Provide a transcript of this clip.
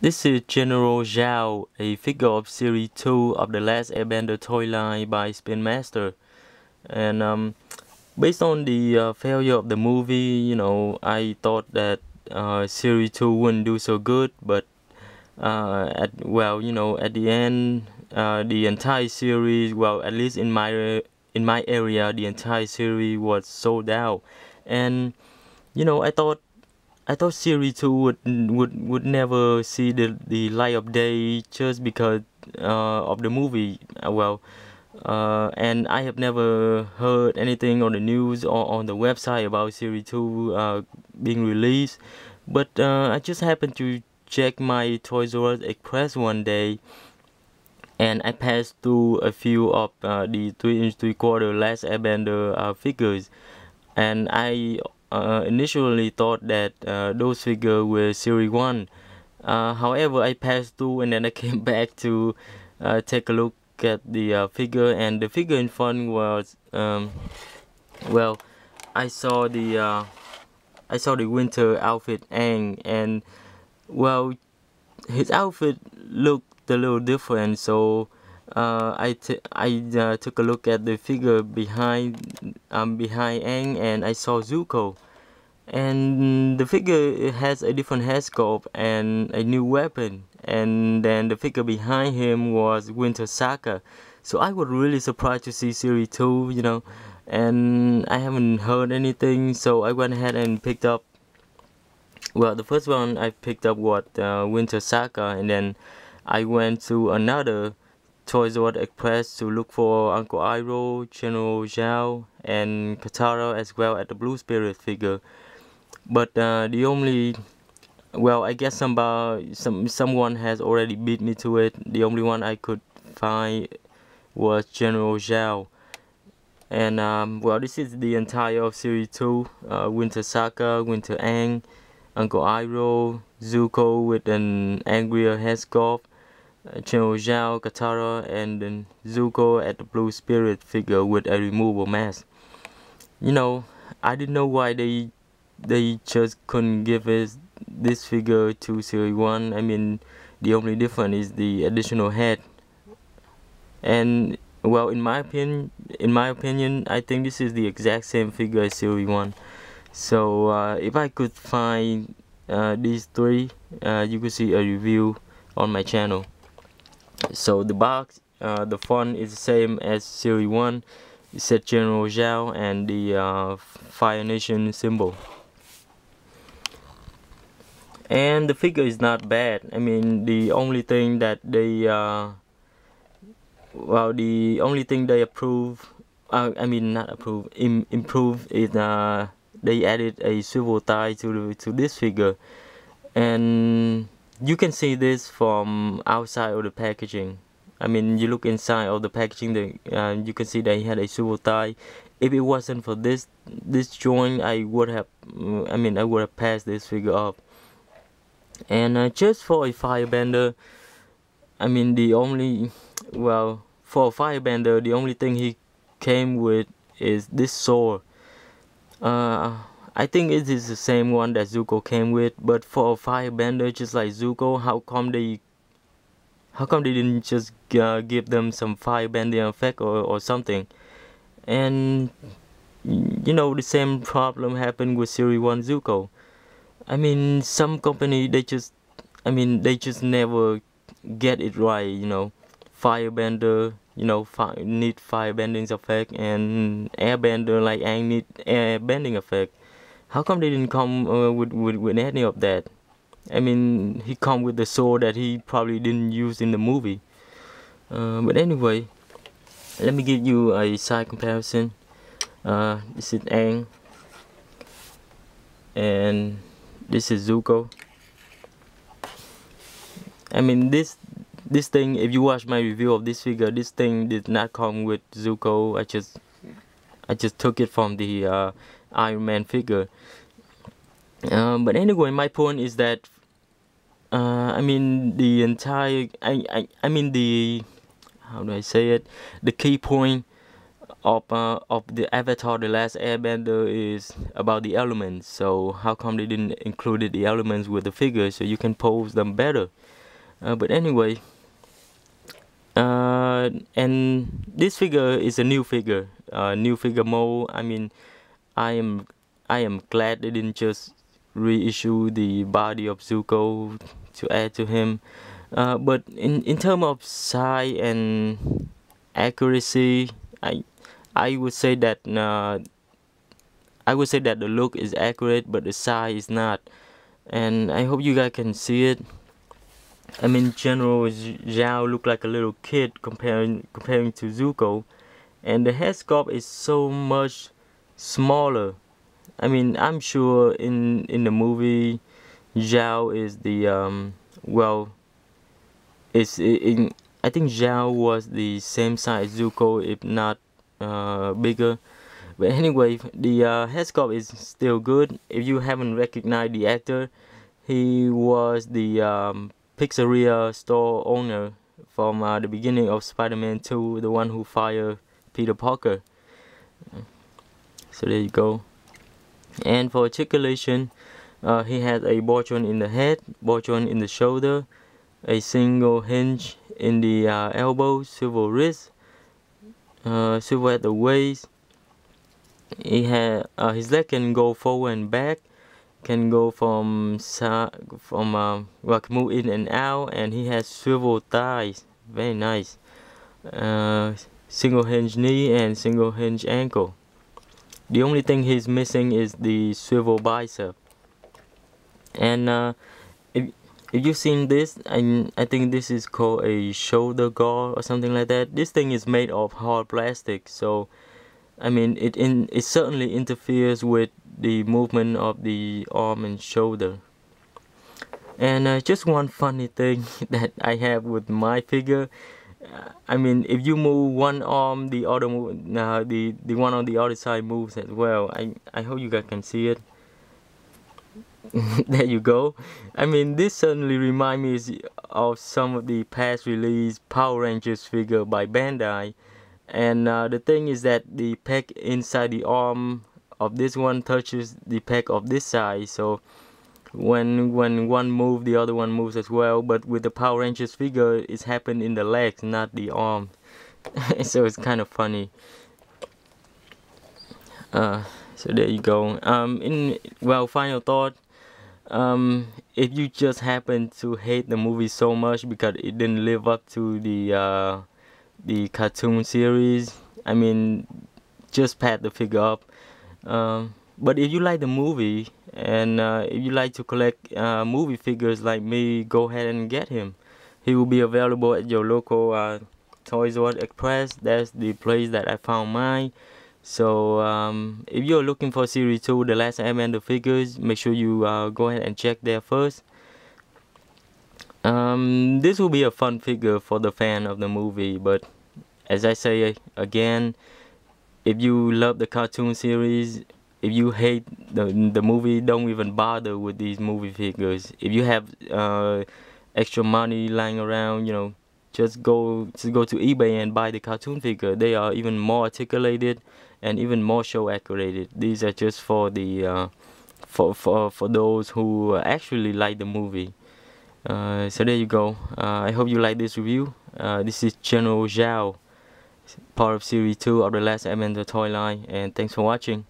This is General Zhao, a figure of Series 2 of the Last Airbender toy line by Spin Master. And based on the failure of the movie, I thought that Series 2 wouldn't do so good, but at the end, the entire series, well, at least in my area, the entire series was sold out. And I thought Series 2 would never see the light of day just because of the movie. And I have never heard anything on the news or on the website about Series 2 being released. But I just happened to check my Toys R Us Express one day, and I passed through a few of the 3" 3/4 Last Airbender figures, and I initially thought that those figures were Series 1. However, I passed through and then I came back to take a look at the figure, and the figure in front was well, I saw the winter outfit Aang, and well, his outfit looked a little different, so I took a look at the figure behind Aang, and I saw Zuko. And the figure has a different head sculpt and a new weapon, and then the figure behind him was Winter Saga. So I was really surprised to see Series 2, and I haven't heard anything, so I went ahead and picked up, well, the first one I picked up was Winter Saga, and then I went to another Toys R Us Express to look for Uncle Iroh, General Zhao, and Katara, as well as the Blue Spirit figure. But I guess someone has already beat me to it. The only one I could find was General Zhao. And this is the entire of Series 2, Winter Saga, Winter Aang, Uncle Iroh, Zuko with an angrier head sculpt, General Zhao, Katara, and then Zuko at the Blue Spirit figure with a removable mask. I didn't know why they just couldn't give us this figure to Series 1. I mean, the only difference is the additional head. And well, in my opinion, I think this is the exact same figure as Series 1. So if I could find these three, you could see a review on my channel. So the box, the font is the same as Series 1. It said General Zhao and the Fire Nation symbol. And the figure is not bad. I mean, the only thing that they improve is they added a swivel thigh to this figure, and you can see this from outside of the packaging. I mean, you look inside of the packaging, you can see that he had a swivel thigh. If it wasn't for this joint, I would have passed this figure up. And just for a firebender, I mean, for a firebender, the only thing he came with is this sword. I think it is the same one that Zuko came with, but for a firebender just like Zuko, how come they didn't just give them some firebending effect or something? And the same problem happened with Series 1 Zuko. I mean, some company they just never get it right. Firebender, need firebending effect, and airbender like Aang need airbending effect. How come they didn't come with any of that? I mean, he come with the sword that he probably didn't use in the movie. But anyway, let me give you a side comparison. This is Aang, and this is Zuko. I mean, this thing, if you watch my review of this figure, this thing did not come with Zuko. I just took it from the Iron Man figure. But anyway, my point is that I mean, the entire how do I say it? The key point of the Avatar: The Last Airbender is about the elements. So how come they didn't include the elements with the figures so you can pose them better? But anyway, and this figure is a new figure mold. I mean, I am glad they didn't just reissue the body of Zuko to add to him. But in terms of size and accuracy, I would say that the look is accurate, but the size is not. And I hope you guys can see it. I mean, General Zhao looked like a little kid comparing to Zuko, and the head sculpt is so much smaller. I mean, I'm sure in the movie, Zhao is the I think Zhao was the same size as Zuko, if not bigger. But anyway, the head sculpt is still good. If you haven't recognized the actor, he was the pizzeria store owner from the beginning of Spider-Man 2, the one who fired Peter Parker. So there you go. And for articulation, he has a ball joint in the head, ball joint in the shoulder, a single hinge in the elbow, swivel wrist, swivel at the waist. He had his leg can go forward and back, can go from can move in and out, and he has swivel thighs. Very nice. Single hinge knee and single hinge ankle. The only thing he's missing is the swivel bicep. And if you've seen this, I think this is called a shoulder guard or something like that. This thing is made of hard plastic, so I mean it certainly interferes with the movement of the arm and shoulder. And just one funny thing that I have with my figure. I mean, if you move one arm, the other the one on the other side moves as well. I hope you guys can see it. There you go. I mean, this certainly reminds me of some of the past release Power Rangers figure by Bandai. And the thing is that the peg inside the arm of this one touches the peg of this side. So when one moves, the other one moves as well. But with the Power Rangers figure, it's happened in the legs, not the arm. So it's kind of funny. So there you go. Final thought. If you just happen to hate the movie so much because it didn't live up to the cartoon series, I mean, just pat the figure up. But if you like the movie and if you like to collect movie figures like me, go ahead and get him. He will be available at your local Toys R Us Express. That's the place that I found mine. So if you're looking for Series 2, The Last Airbender figures, make sure you go ahead and check there first. This will be a fun figure for the fan of the movie, but as I say again, if you love the cartoon series, if you hate the movie, don't even bother with these movie figures. If you have extra money lying around, you know, just go to eBay and buy the cartoon figure. They are even more articulated and even more show accurate. These are just for the for those who actually like the movie. So there you go. I hope you like this review. This is General Zhao, part of Series 2 of the Last Airbender toy line, and thanks for watching.